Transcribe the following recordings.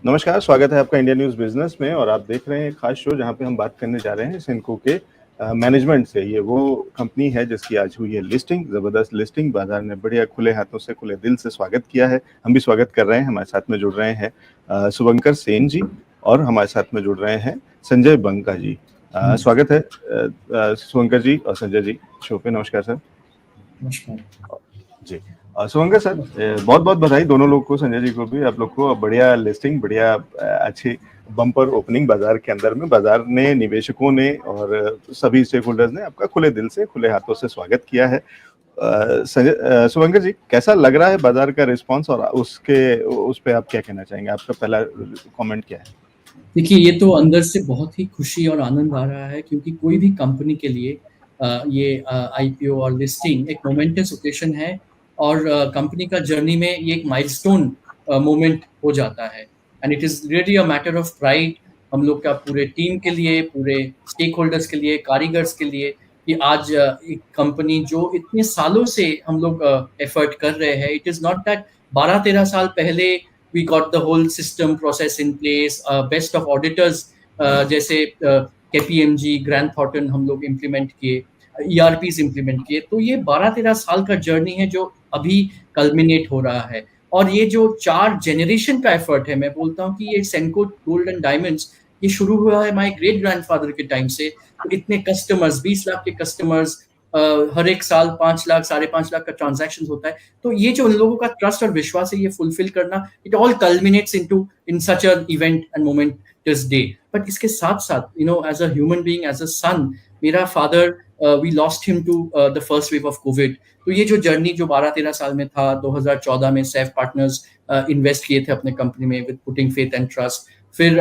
नमस्कार, स्वागत है आपका इंडिया न्यूज़ बिज़नेस में और आप देख रहे हैं एक खास शो जहाँ पे हम बात करने जा रहे हैं सेनको के मैनेजमेंट से। ये वो कंपनी है जिसकी आज हुई है लिस्टिंग, ज़बरदस्त लिस्टिंग, बाज़ार ने बढ़िया खुले हाथों से, खुले दिल से स्वागत किया है। हम भी स्वागत कर रहे हैं, हमारे साथ में जुड़ रहे हैं शुभंकर सेन जी और हमारे साथ में जुड़ रहे हैं संजय बंका जी। स्वागत है शुभंकर जी और संजय जी शो पे। नमस्कार सर। नमस्कार जी। शुभंकर सर, बहुत-बहुत बधाई दोनों लोग को, संजय जी को भी, आप लोग को। बढ़िया लिस्टिंग, बढ़िया अच्छी बम्पर ओपनिंग बाजार के अंदर में। बाजार ने, निवेशकों ने और सभी स्टेक होल्डर्स ने आपका खुले दिल से, खुले हाथों से स्वागत किया है। शुभंकर जी, कैसा लग रहा है बाजार का रिस्पॉन्स और उस पे आप क्या कहना चाहेंगे? आपका पहला कमेंट क्या है? देखिए, ये तो अंदर से बहुत ही खुशी और आनंद आ रहा है क्योंकि कोई भी कंपनी के लिए ये आईपीओ और लिस्टिंग एक मोमेंटस ओकेशन है और कंपनी का जर्नी में ये एक माइलस्टोन मोमेंट हो जाता है and it is really a matter of pride हम लोग का पूरे टीम के लिए, पूरे स्टेक होल्डर्स के लिए, कारीगर्स के लिए कि आज एक कंपनी जो इतने सालों से हम लोग एफर्ट कर रहे हैं, इट इज़ नॉट दैट 12-13 साल पहले we got the whole system process in place, best of auditors जैसे KPMG, ग्रैंड थॉर्टन हम लोग इम्प्लीमेंट किए, ERPs इम्प्लीमेंट किए। तो ये 12-13 साल का जर्नी है जो अभी कल्मिनेट हो रहा है और ये जो 4 जनरेशन का एफर्ट है, मैं बोलता हूँ कि ये सेनको गोल्ड एंड डायमंड्स ये शुरू हुआ है माय ग्रेट ग्रैंडफादर के टाइम से। तो इतने कस्टमर्स, 20 लाख के कस्टमर्स, हर एक साल 5 लाख, साढ़े 5 लाख का ट्रांजैक्शन होता है। तो ये जो उन लोगों का ट्रस्ट और विश्वास है ये फुलफिल करना, it all culminates into in such a event and momentous day. But इसके साथ-साथ as a human being, as a son, मेरा father we lost him to the first wave of COVID. तो ये जो जर्नी जो 12-13 साल में था, 2014 में सैफ पार्टनर्स इन्वेस्ट किए थे अपने कंपनी में with putting faith and trust. फिर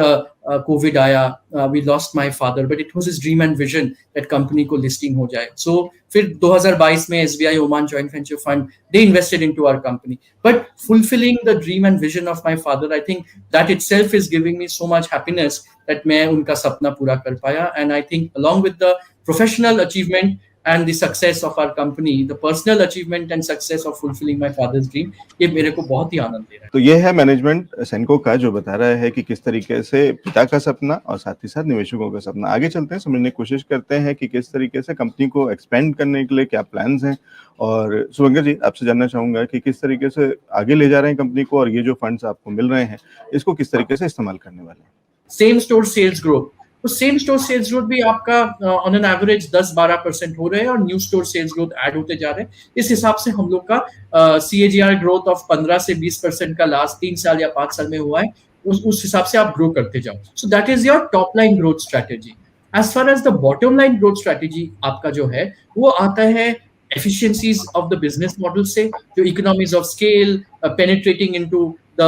कोविड आया, we lost my father but it was his dream and vision that company को लिस्टिंग हो जाए। सो फिर 2022 में SBI Oman joint venture fund they invested into our company but fulfilling the dream and vision of my father, I think that itself is giving me so much happiness that मैं उनका सपना पूरा कर पाया। And I think along with the professional achievement and the success of our company, the personal achievement and success of fulfilling my father's dream, ये मेरे को बहुत ही आनंद दे रहा है। तो ये है मैनेजमेंट सेनको का जो बता रहा है कि किस तरीके से पिता का सपना और साथ ही साथ निवेशकों का सपना। आगे चलते हैं, समझने की कोशिश करते हैं कि किस तरीके से कंपनी को एक्सपेंड करने के लिए क्या प्लान्स हैं। और शुभंकर जी, आपसे जानना चाहूंगा कि किस तरीके से आगे ले जा रहे हैं कंपनी को और ये जो फंड्स आपको मिल रहे हैं इसको किस तरीके से इस्तेमाल करने वाले हैं। सेम स्टोर सेल्स ग्रोथ, तो सेम स्टोर सेल्स ग्रोथ भी आपका ऑन एन एवरेज 10-12% हो रहे हैं और new store sales growth add होते जा रहे हैं। इस हिसाब से हम लोग का सीएजीआर ग्रोथ ऑफ 15 से 20% का लास्ट 3 साल या 5 साल में हुआ है। उस हिसाब से आप ग्रो करते जाओ। So that is your top line growth strategy. As far as the bottom line growth strategy आपका जो है वो आता है efficiencies of the business model से, जो economies of scale, penetrating into the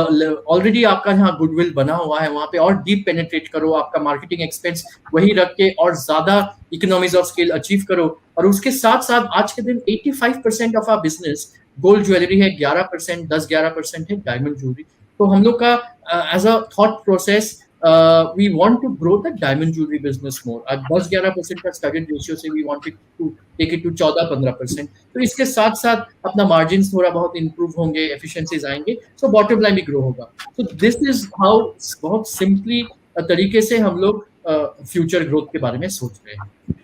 already आपका जहाँ गुडविल बना हुआ है वहाँ पे और डीप पेनिट्रेट करो, आपका मार्केटिंग एक्सपेंस वही रख के और ज्यादा इकोनॉमीज ऑफ स्केल अचीव करो। और उसके साथ साथ आज के दिन 85% of our business gold jewellery है, 11% 10-11% है डायमंड ज्वेलरी। तो हम लोग का as a thought process we want to grow the diamond jewelry business more. आज 10-11% का स्टैगर्ड रेशियो से we wanted to take it to 14-15%। तो इसके साथ साथ अपना मार्जिन थोड़ा बहुत इंप्रूव होंगे, एफिशिएंसीज आएंगे, सो बॉटम लाइन भी ग्रो होगा। सो दिस इज हाउ बहुत सिंपली तरीके से हम लोग फ्यूचर ग्रोथ के बारे में सोच रहे हैं।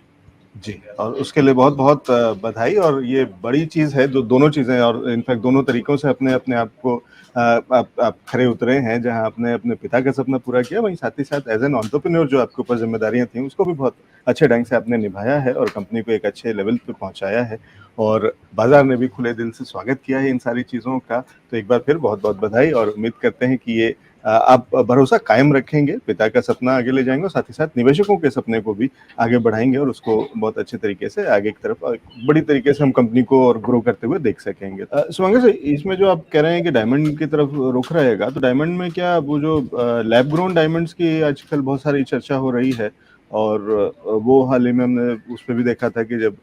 जी, और उसके लिए बहुत-बहुत बधाई। और ये बड़ी चीज़ है जो दोनों चीज़ें और इनफैक्ट दोनों तरीकों से अपने आप को आप खरे उतरे हैं, जहाँ आपने अपने पिता का सपना पूरा किया, वहीं साथ ही साथ एज़ एन एंटरप्रेन्योर जो आपके ऊपर ज़िम्मेदारियाँ थीं, उसको भी बहुत अच्छे ढंग से आपने निभाया है और कंपनी को एक अच्छे लेवल पे पहुँचाया है और बाज़ार ने भी खुले दिल से स्वागत किया है इन सारी चीज़ों का। तो एक बार फिर बहुत-बहुत बधाई और उम्मीद करते हैं कि ये आप भरोसा कायम रखेंगे, पिता का सपना आगे ले जाएँगे और साथ ही साथ निवेशकों के सपने को भी आगे बढ़ाएँगे और उसको बहुत अच्छे तरीके से आगे की तरफ बड़ी तरीके से हम कंपनी को और ग्रो करते हुए देख सकेंगे। शुभंकर सर, इसमें जो आप कह रहे हैं कि डायमंड की तरफ रुख रहेगा, तो डायमंड में क्या वो जो लैब ग्रोन डायमंड्स की आजकल बहुत सारी चर्चा हो रही है और वो हाल ही में हमने उस पे भी देखा था कि जब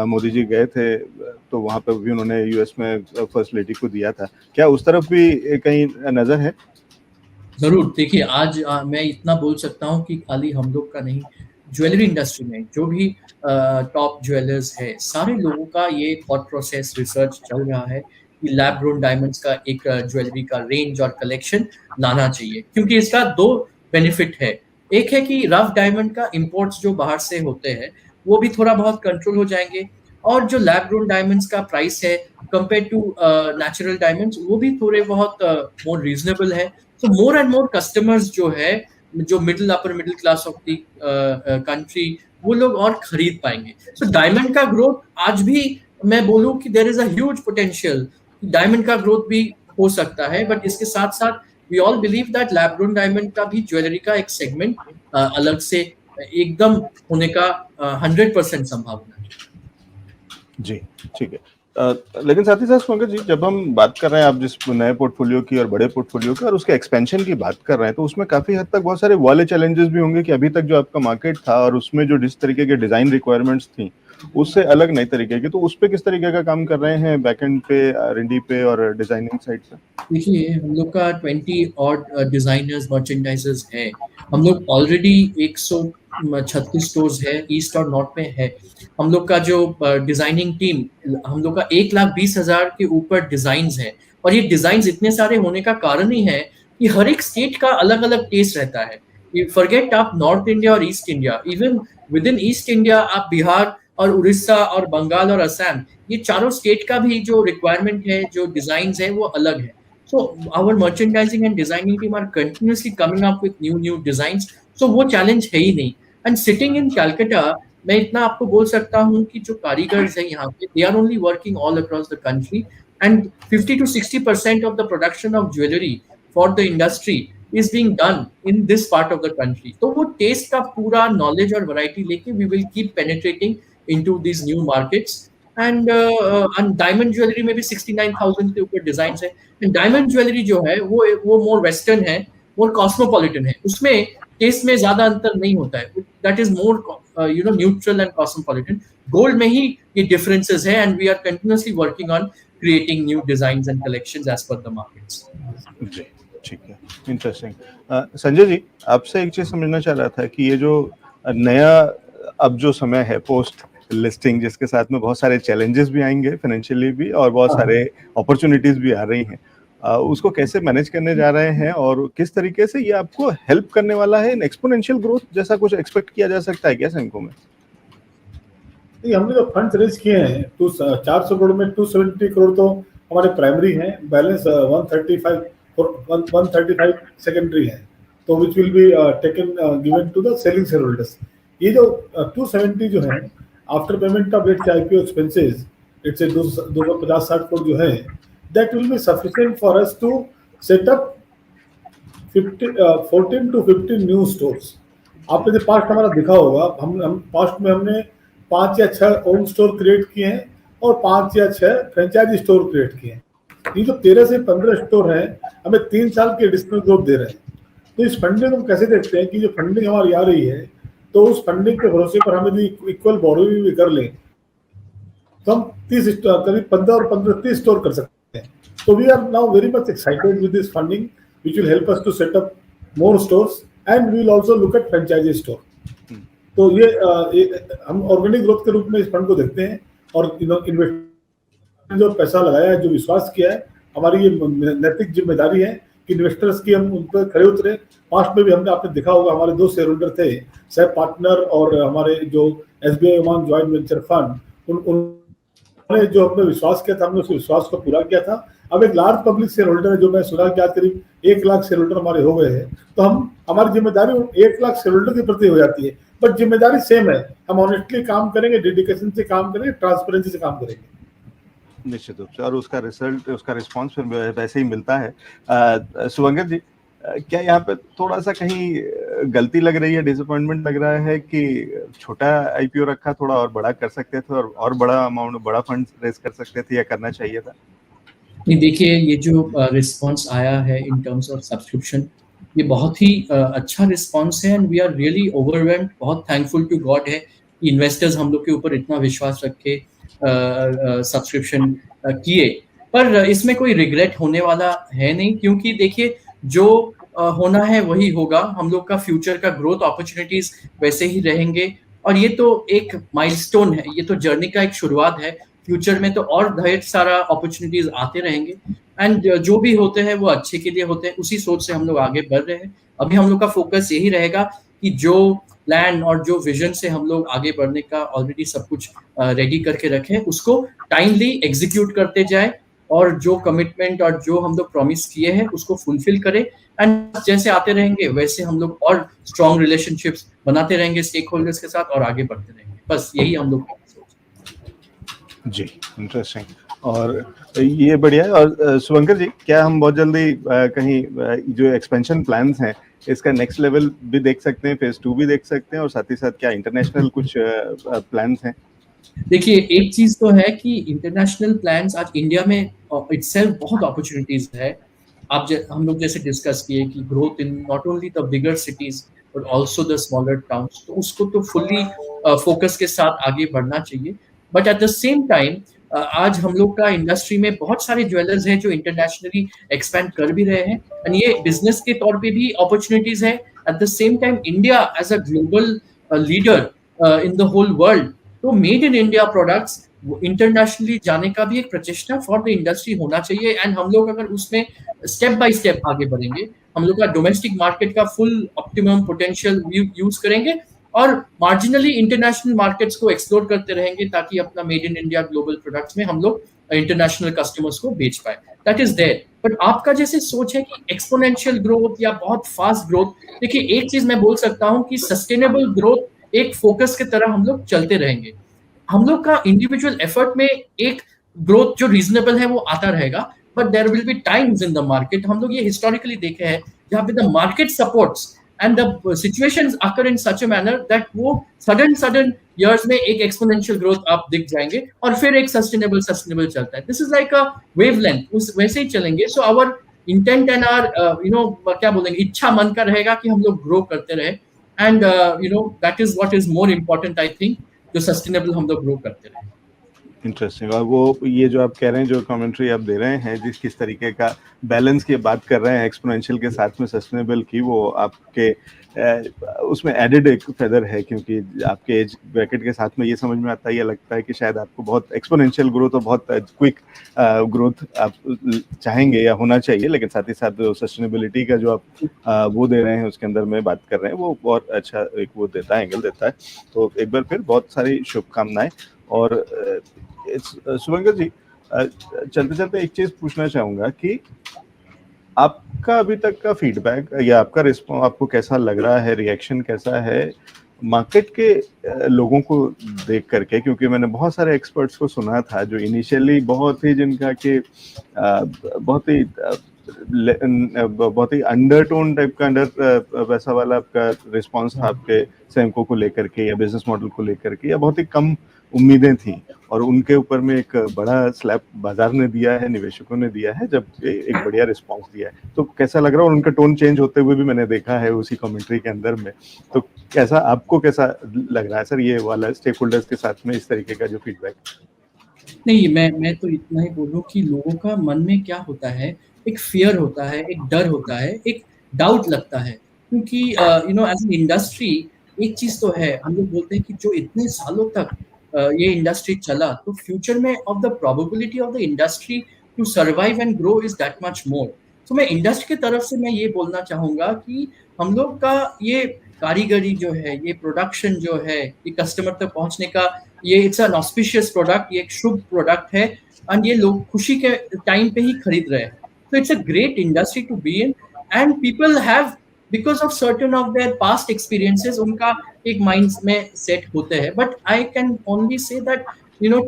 मोदी जी गए थे तो वहाँ पे भी उन्होंने यूएस में फर्स्ट लेडी को दिया था। क्या उस तरफ भी कहीं नज़र है? जरूर, देखिए आज मैं इतना बोल सकता हूँ कि खाली हम लोग का नहीं, ज्वेलरी इंडस्ट्री में जो भी टॉप ज्वेलर्स है सारे लोगों का ये थॉट प्रोसेस रिसर्च चल रहा है कि लैब ग्रोन डायमंड्स का एक ज्वेलरी का रेंज और कलेक्शन लाना चाहिए, क्योंकि इसका दो बेनिफिट है। एक है कि रफ डायमंड का इंपोर्ट्स जो बाहर से होते हैं वो भी थोड़ा बहुत कंट्रोल हो जाएंगे, और जो लैब ग्रोन डायमंड्स का प्राइस है कंपेयर टू नेचुरल डायमंड्स वो भी थोड़े बहुत मोर रीजनेबल है। सो मोर एंड मोर कस्टमर्स जो है, जो middle upper middle class of the country, वो लोग और खरीद पाएंगे। सो डायमंड का ग्रोथ आज भी मैं बोलूं कि there is a huge potential, diamond का ग्रोथ भी हो सकता है, बट इसके साथ साथ we all believe that lab grown diamond का भी ज्वेलरी का एक सेगमेंट अलग से एकदम होने का 100% संभावना है। जी, ठीक है। लेकिन साथ ही साथ पंकज जी, जब हम बात कर रहे हैं आप जिस नए पोर्टफोलियो की और बड़े पोर्टफोलियो की और उसके एक्सपेंशन की बात कर रहे हैं, तो उसमें काफी हद तक बहुत सारे वाले चैलेंजेस भी होंगे कि अभी तक जो आपका मार्केट था और उसमें जो जिस तरीके के डिजाइन रिक्वायरमेंट्स थी उससे अलग नई तरीके की, तो उस पे किस तरीके का काम कर रहे हैं बैकएंड पे, R&D पे और डिजाइनिंग साइड पे? देखिए हम लोग का 20 और डिजाइनर्स मर्चेंडाइजर्स है। हम लोग ऑलरेडी 136 स्टोर्स है ईस्ट और नॉर्थ में है। हम लोग का जो डिजाइनिंग टीम, हम लोग का 1,20,000 के ऊपर डिजाइन्स है, और ये डिजाइन्स इतने सारे होने का कारण ही है कि हर एक स्टेट का अलग अलग टेस्ट रहता है। फॉरगेट आप नॉर्थ इंडिया और east India, even with in east India आप बिहार और उड़ीसा और बंगाल और असम, ये चारों स्टेट का भी जो रिक्वायरमेंट है, जो डिजाइन्स है, वो अलग है। So our merchandising and designing team are continuously coming up with new designs. So वो challenge है ही नहीं। And sitting in Calcutta, मैं इतना आपको बोल सकता हूँ कि जो कारीगर्स हैं यहाँ पे, they are only working all across the country, and 50 to 60% of the production of jewelry for the industry is being done in this part of the country. तो वो taste का पूरा knowledge और variety लेके we will keep penetrating into these new markets. And diamond jewellery में भी 69,000 के ऊपर डिजाइन है। एंड डायमंड ज्वेलरी जो है वो मोर वेस्टर्न है, मोर कॉस्मोपॉलिटन है, उसमें टेस्ट में ज्यादा अंतर नहीं होता है। That is more neutral and cosmopolitan. Gold में ही ये डिफरेंसेस है, and we are continuously working on creating new designs and collections as per the markets. जी, ठीक है, इंटरेस्टिंग। संजय जी, आपसे एक चीज समझना चाह रहा था कि ये जो नया अब जो समय है पोस्ट लिस्टिंग, जिसके साथ में बहुत सारे चैलेंजेस भी आएंगे फाइनेंशियली भी और बहुत सारे अपॉर्चुनिटीज भी आ रही हैं, उसको कैसे मैनेज करने जा रहे हैं और किस तरीके से ये आपको हेल्प करने वाला है इन एक्सपोनेंशियल ग्रोथ जैसा कुछ एक्सपेक्ट किया जा सकता है क्या सेंको में? हमने जो फंड्स रेज किए हैं तो 400 करोड़ में 270 करोड़ तो हमारे प्राइमरी हैं, बैलेंस 135 सेकेंडरी है, तो which will be taken given to the selling shareholders. ये जो 270 जो है after payment of let's IPO expenses, it's 250-60 crore जो है, that will be sufficient for us to set up 14 to 15 new stores. आपने जो पास्ट हमारा दिखा होगा, हम पास्ट में हमने 5 या 6 ओन स्टोर क्रिएट किए हैं और 5 या 6 फ्रेंचाइजी स्टोर क्रिएट किए हैं। ये जो 13 से 15 स्टोर हैं हमें 3 साल की एडिशनल ग्रोथ दे रहे हैं। तो इस फंडिंग हम कैसे देखते हैं कि जो फंडिंग हमारी आ रही है, तो उस फंडिंग के भरोसे पर हम यदि इक्वल बोरोइंग भी कर लें तो हम 30 करीब 15 और 15-30 स्टोर कर सकते हैं। तो we are now very much excited with this funding which will help us to set up more stores, and we will also look at franchise store. तो ये हम ऑर्गेनिक ग्रोथ के रूप में इस फंड को देखते हैं, और इन्वेस्टर जो पैसा लगाया है, जो विश्वास किया है, हमारी ये नैतिक जिम्मेदारी है कि इन्वेस्टर्स की हम उन पर खड़े उतरे। पास्ट में भी हमने आपने देखा होगा, हमारे 2 शेयर होल्डर थे, सह पार्टनर और हमारे जो SBI Oman joint venture fund, उन्होंने जो हमने विश्वास किया था, हमने उस विश्वास को पूरा किया था। अब एक लार्ज पब्लिक शेयर होल्डर है, जो मैं सुना कि आज करीब 1 लाख शेयर होल्डर हमारे हो गए हैं, तो हमारी जिम्मेदारी 1 लाख शेयर होल्डर के प्रति हो जाती है, बट जिम्मेदारी सेम है। हम ऑनेस्टली काम करेंगे, डेडिकेशन से काम करेंगे, ट्रांसपेरेंसी से काम करेंगे, निश्चित रूप से, और उसका रिजल्ट, उसका रिस्पांस फिर वैसे ही मिलता है। सुवंगत जी, क्या यहाँ पे थोड़ा सा कहीं गलती लग रही है, डिसअपॉइंटमेंट लग रहा है कि छोटा आईपीओ रखा, थोड़ा और बड़ा कर सकते थे और बड़ा अमाउंट, बड़ा फंड रेज कर सकते थे, या करना चाहिए था? नहीं, देखिए ये जो रिस्पांस आया है इन टर्म्स ऑफ सब्सक्रिप्शन, ये बहुत ही अच्छा रिस्पांस है, and we are really overwhelmed, बहुत थैंकफुल टू गॉड है कि इन्वेस्टर्स हम लोग के ऊपर इतना विश्वास रख के सब्सक्रिप्शन किए। पर इसमें कोई रिग्रेट होने वाला है नहीं, क्योंकि देखिए जो होना है वही होगा। हम लोग का फ्यूचर का ग्रोथ अपॉर्चुनिटीज वैसे ही रहेंगे, और ये तो एक माइलस्टोन है, ये तो जर्नी का एक शुरुआत है। फ्यूचर में तो और ढेर सारा अपॉर्चुनिटीज आते रहेंगे। एंड जो भी होते हैं वो अच्छे के लिए होते हैं, उसी सोच से हम लोग आगे बढ़ रहे हैं। अभी हम लोग का फोकस यही रहेगा कि जो प्लान और जो विजन से हम लोग आगे बढ़ने का ऑलरेडी सब कुछ रेडी करके रखे हैं, उसको टाइमली एग्जीक्यूट करते जाए, और जो कमिटमेंट और जो हम लोग प्रॉमिस किए हैं उसको फुलफिल करें। एंड जैसे आते रहेंगे वैसे हम लोग और स्ट्रॉन्ग रिलेशनशिप्स बनाते रहेंगे स्टेक होल्डर्स के साथ और आगे बढ़ते रहेंगे। बस यही हम लोग का सोच है। जी, इंटरेस्टिंग। और ये बढ़िया है। और शुभंकर जी, क्या हम बहुत जल्दी कहीं जो एक्सपेंशन प्लान्स हैं इसका नेक्स्ट लेवल भी देख सकते हैं, फेज 2 भी देख सकते हैं, और साथ ही साथ क्या इंटरनेशनल कुछ प्लान्स हैं? देखिए, एक चीज तो है कि इंटरनेशनल प्लान्स आज इंडिया में इटसेल्फ बहुत अपॉर्चुनिटीज है। हम लोग जैसे डिस्कस किए कि growth in not only the bigger cities but also the smaller towns, तो उसको तो फुल्ली फोकस के साथ आगे बढ़ना चाहिए। But at the same time आज हम लोग का इंडस्ट्री में बहुत सारे ज्वेलर्स हैं जो इंटरनेशनली एक्सपैंड कर भी रहे हैं, एंड ये बिजनेस के तौर पे भी अपॉर्चुनिटीज है। At the same time India as a global leader in the whole world, तो made in India products internationally जाने का भी एक प्रचेष्टा फॉर द इंडस्ट्री होना चाहिए। एंड हम लोग अगर उसमें स्टेप बाय स्टेप आगे बढ़ेंगे, हम लोग का डोमेस्टिक मार्केट का फुल ऑप्टिमम पोटेंशियल यूज करेंगे और मार्जिनली इंटरनेशनल मार्केट्स को एक्सप्लोर करते रहेंगे, ताकि अपना made in India global products में हम लोग इंटरनेशनल कस्टमर्स को बेच पाए। That is there. बट आपका जैसे सोच है कि एक्सपोनेंशियल ग्रोथ या बहुत फास्ट ग्रोथ, देखिए एक चीज मैं बोल सकता हूँ कि सस्टेनेबल ग्रोथ एक फोकस की तरह हम लोग चलते रहेंगे। हम लोग का इंडिविजुअल एफर्ट में एक ग्रोथ जो रीजनेबल है वो आता रहेगा, but there will be times in the market, हम लोग ये हिस्टोरिकली देखे हैं, जहाँ पे the market supports and the situations occur in such a manner that वो सडन years में एक एक्सपोनेंशियल ग्रोथ आप दिख जाएंगे और फिर एक सस्टेनेबल चलता है। This is like a wavelength, उस वैसे ही चलेंगे। So our intent and our क्या बोलेंगे, इच्छा मन का रहेगा कि हम लोग ग्रो करते रहे। And that is what is more important I think, जो सस्टेनेबल हम लोग ग्रो करते रहे। इंटरेस्टिंग। और वो ये जो आप कह रहे हैं, जो कमेंट्री आप दे रहे हैं, किस तरीके का बैलेंस की बात कर रहे हैं एक्सपोनेंशियल के साथ में सस्टेनेबल की, वो आपके उसमें एडेड एक फेदर है, क्योंकि आपके एज ब्रैकेट के साथ में ये समझ में आता है, ये लगता है कि शायद आपको बहुत एक्सपोनेंशियल ग्रोथ और बहुत क्विक ग्रोथ आप चाहेंगे या होना चाहिए, लेकिन साथ ही साथ सस्टेनेबिलिटी का जो आप वो दे रहे हैं उसके अंदर में बात कर रहे हैं, वो बहुत अच्छा एक वो देता है, एंगल देता है। तो एक बार फिर बहुत सारी शुभकामनाएं। और शुभंकर जी, चलते चलते एक चीज पूछना चाहूंगा कि आपका अभी तक का फीडबैक या आपका रिस्पॉन्स आपको कैसा लग रहा है, रिएक्शन कैसा है मार्केट के लोगों को देख करके? क्योंकि मैंने बहुत सारे एक्सपर्ट्स को सुना था जो इनिशियली बहुत ही जिनका कि बहुत ही अंडरटोन टाइप का वैसा वाला आपका रिस्पांस था आपके सैमको को लेकर के या बिजनेस मॉडल को लेकर के, या बहुत ही कम उम्मीदें थी, और उनके ऊपर में एक बड़ा स्लैप बाजार ने दिया है, निवेशकों ने दिया है, जब एक बढ़िया रिस्पांस दिया है। तो कैसा लग रहा है? और उनका टोन चेंज होते हुए भी मैंने देखा है उसी कमेंट्री के अंदर में। तो कैसा आपको कैसा लग रहा है सर ये वाला स्टेक होल्डर्स के साथ में इस तरीके का जो फीडबैक? नहीं, मैं तो इतना ही बोलूं कि लोगों का मन में क्या होता है, एक फियर होता है, एक डर होता है, एक डाउट लगता है, क्योंकि एज एन इंडस्ट्री एक चीज तो है, हम लोग बोलते हैं कि जो इतने सालों तक ये इंडस्ट्री चला, तो फ्यूचर में of the probability of the industry to survive and grow is that much more. तो मैं इंडस्ट्री की तरफ से मैं ये बोलना चाहूंगा कि हम लोग का ये कारीगरी जो है, ये प्रोडक्शन जो है, ये कस्टमर तक पहुंचने का, ये इट्स एन ऑस्पिशियस प्रोडक्ट, ये एक शुभ प्रोडक्ट है, एंड ये लोग खुशी के टाइम पे ही खरीद रहे हैं। तो it's a great industry to be in, and people have because of certain of their past experiences उनका एक माइंड में सेट होते हैं। But I can only say that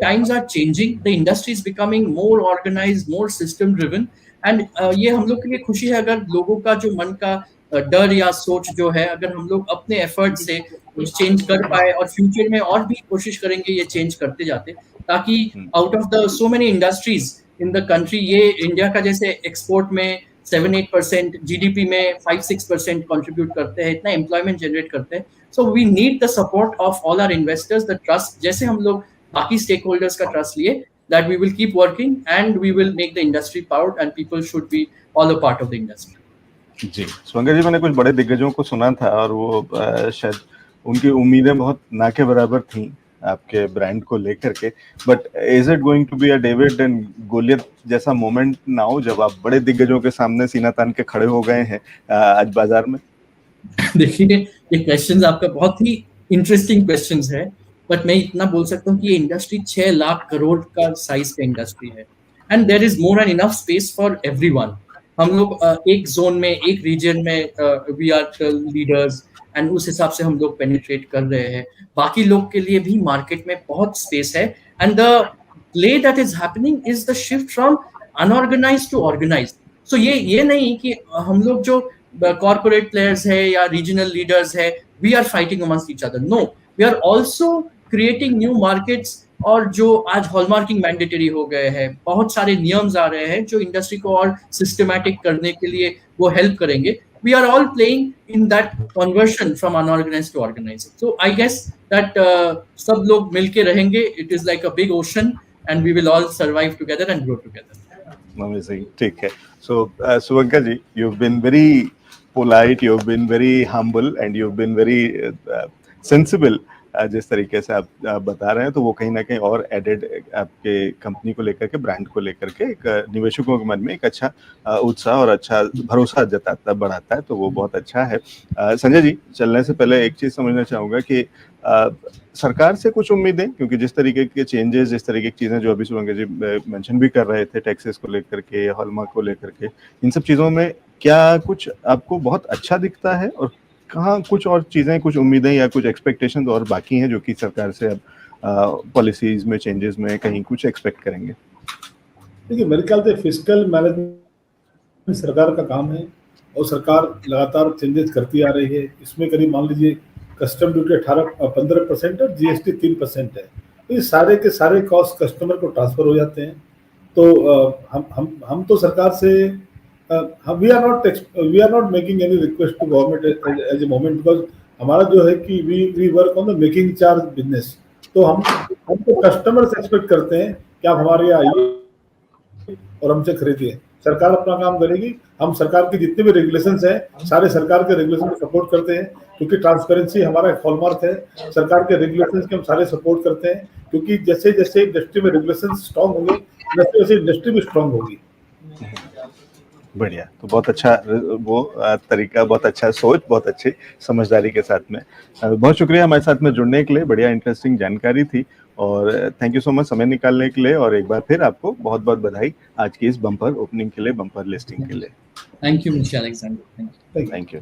times are changing, the industry is becoming more organized, more system driven, and ये हम लोग के लिए खुशी है अगर लोगों का जो मन का डर या सोच जो है, अगर हम लोग अपने एफर्ट से चेंज कर पाए और फ्यूचर में और भी कोशिश करेंगे ये चेंज करते जाते, ताकि out of the so many industries in the country, ये इंडिया का जैसे एक्सपोर्ट में 7-8%, जीडीपी में 5-6% कंट्रीब्यूट करते हैं, इतना एम्प्लॉयमेंट जनरेट करते हैं। So we need the support of all our investors, the trust, जैसे हम लोग बाकी स्टेक होल्डर्स का ट्रस्ट लिए, that we will keep working and we will make the industry proud and people should be all a part of the industry। जी शुभंकर जी, मैंने कुछ बड़े दिग्गजों को सुना था और वो शायद उनकी उम्मीदें बहुत ना के बराबर थी आपके ब्रांड को लेकर के, but is it going to be a David and Goliath जैसा मोमेंट नाउ जब आप बड़े दिग्गजों के सामने सीना तान के खड़े हो गए हैं आज बाजार में? देखिए, ये क्वेश्चंस आपका बहुत ही इंटरेस्टिंग क्वेश्चंस है, बट मैं इतना बोल सकता हूँ कि ये इंडस्ट्री 6 लाख करोड़ का साइज का इंडस्ट्री है and there is more and enough space for everyone. हम लोग एक जोन में, एक रीजन में वी आर लीडर्स एंड उस हिसाब से हम लोग पेनिट्रेट कर रहे हैं। बाकी लोग के लिए भी मार्केट में बहुत स्पेस है and the play that is happening is the shift from unorganised to organised. So ये नहीं कि हम लोग जो corporate players है या regional leaders है, we are fighting amongst each other. No, we are also creating new markets और जो आज हॉलमार्किंग मैंडेटरी हो गए हैं, बहुत सारे नियम्स आ रहे हैं जो इंडस्ट्री को और सिस्टमैटिक करने के लिए वो हेल्प करेंगे। We are all playing in that conversion from unorganized to organized. So I guess that सब लोग मिलके रहेंगे. It is like a big ocean and we will all survive together and grow together. Amazing. ठीक है. So Suvankar ji, you've been very polite, you've been very humble and you've been very sensible. जिस तरीके से आप बता रहे हैं तो वो कहीं ना कहीं और एडेड आपके कंपनी को लेकर के, ब्रांड को लेकर के एक निवेशकों के मन में एक अच्छा उत्साह और अच्छा भरोसा जताता बढ़ाता है, तो वो बहुत अच्छा है। संजय जी, चलने से पहले एक चीज़ समझना चाहूँगा कि सरकार से कुछ उम्मीदें, क्योंकि जिस तरीके के चेंजेस, जिस तरीके की चीज़ें जो अभी सुवंकर जी मेंशन भी कर रहे थे, टैक्सेस को लेकर के, हॉलमार्क को लेकर के, इन सब चीज़ों में क्या कुछ आपको बहुत अच्छा दिखता है और कहाँ कुछ और चीज़ें, कुछ उम्मीदें या कुछ एक्सपेक्टेशंस और बाकी हैं जो कि सरकार से अब पॉलिसीज में, चेंजेस में कहीं कुछ एक्सपेक्ट करेंगे? देखिए, मेरे ख्याल से फिस्कल मैनेजमेंट सरकार का काम है और सरकार लगातार चेंजेस करती आ रही है। इसमें करीब मान लीजिए कस्टम ड्यूटी 15% और जीएसटी 3% है। ये सारे के सारे कॉस्ट कस्टमर को ट्रांसफर हो जाते हैं। तो हम तो सरकार से we are not making any request to government as a moment, because हमारा जो है कि we work on the making charge business. तो हम तो कस्टमर से एक्सपेक्ट करते हैं कि आप हमारे यहाँ आइए और हमसे खरीदिए। सरकार अपना काम करेगी। हम सरकार के जितने भी रेगुलेशंस हैं, सारे सरकार के रेगुलेशन को सपोर्ट करते हैं, क्योंकि ट्रांसपेरेंसी हमारा एक हॉलमार्क है। सरकार के रेगुलेशंस के हम सारे सपोर्ट करते हैं, क्योंकि जैसे जैसे इंडस्ट्री में रेगुलेशन स्ट्रांग होंगे, वैसे वैसे इंडस्ट्री भी स्ट्रांग होगी। बढ़िया, तो बहुत अच्छा वो तरीका, बहुत अच्छा सोच, बहुत अच्छी समझदारी के साथ में। बहुत शुक्रिया हमारे साथ में जुड़ने के लिए, बढ़िया इंटरेस्टिंग जानकारी थी और थैंक यू सो मच समय निकालने के लिए, और एक बार फिर आपको बहुत बहुत बधाई आज की इस बम्पर ओपनिंग के लिए, बम्पर लिस्टिंग के लिए। Thank you mister Alexander. Thank you.